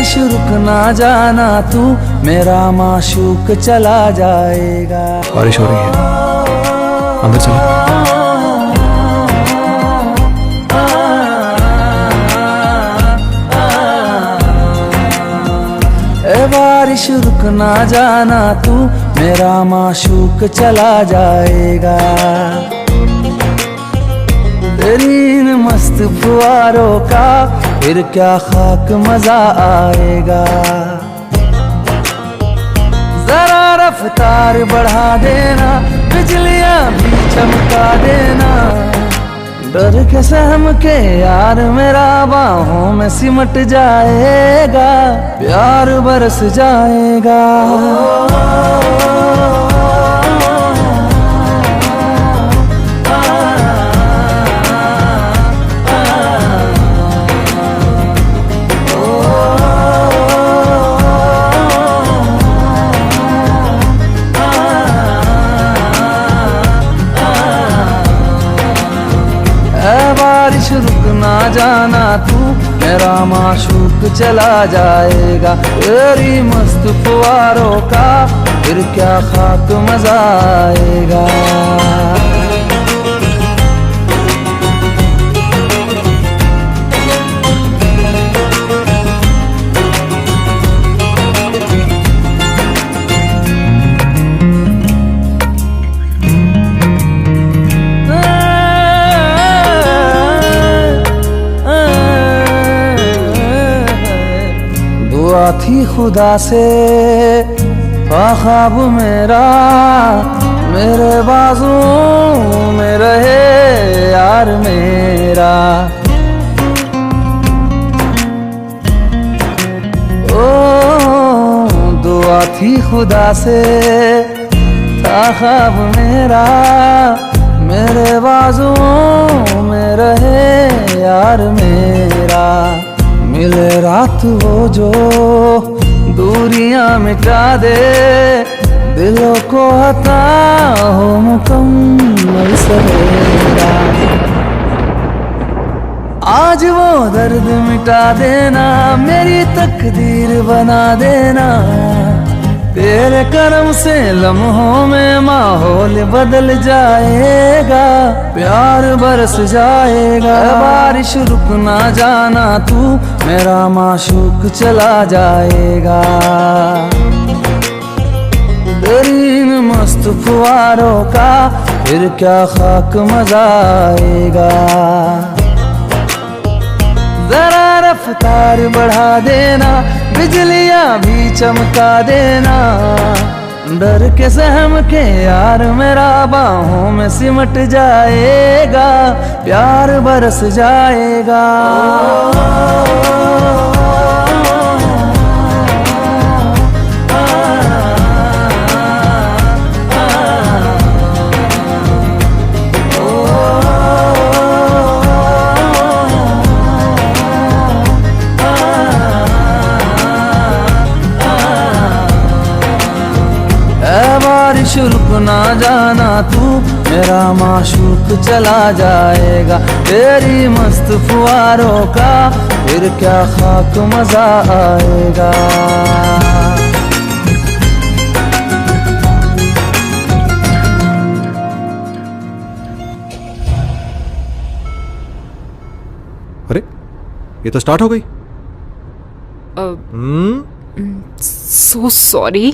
बारिश रुक ना जाना तू मेरा माशूक चला जाएगा। बारिश हो रही है, अंदर चलो। ए बारिश रुक ना जाना तू मेरा माशूक चला जाएगा। तेरी इन मस्त फुहारों का फिर क्या खाक मजा आएगा। जरा रफ्तार बढ़ा देना, बिजलियां भी चमका देना। डर के सहम के यार मेरा बाहों में सिमट जाएगा, प्यार बरस जाएगा। बारिश रुक ना जाना तू मेरा माशूक चला जाएगा। तेरी मस्त फुहारों का फिर क्या खाक मजा आएगा। दुआ थी खुदा से ख्वाब मेरा, मेरे बाजुओं में रहे यार मेरा। ओ दुआ थी खुदा से ख्वाब मेरा, मेरे बाजुओं में रहे यार मेरा। मिले रात वो जो दूरियां मिटा दे, दिलों को अता हो मुकम्मल सवेरा। आज वो दर्द मिटा देना, मेरी तकदीर बना देना। तेरे करम से लम्हों में माहौल बदल जाएगा, प्यार बरस जाएगा। बारिश रुक ना जाना तू मेरा माशूक चला जाएगा। तेरी इन मस्त फुहारों का फिर क्या खाक मजा आएगा। जरा रफ्तार बढ़ा देना, बिजलियां भी चमका देना। डर के सहम के यार मेरा बाहों में सिमट जाएगा, प्यार बरस जाएगा। बारिश रुक ना जाना तू मेरा माशूक चला जाएगा। तेरी मस्त फुहारों का फिर क्या खाक मजा आएगा। अरे ये तो स्टार्ट हो गई। So sorry.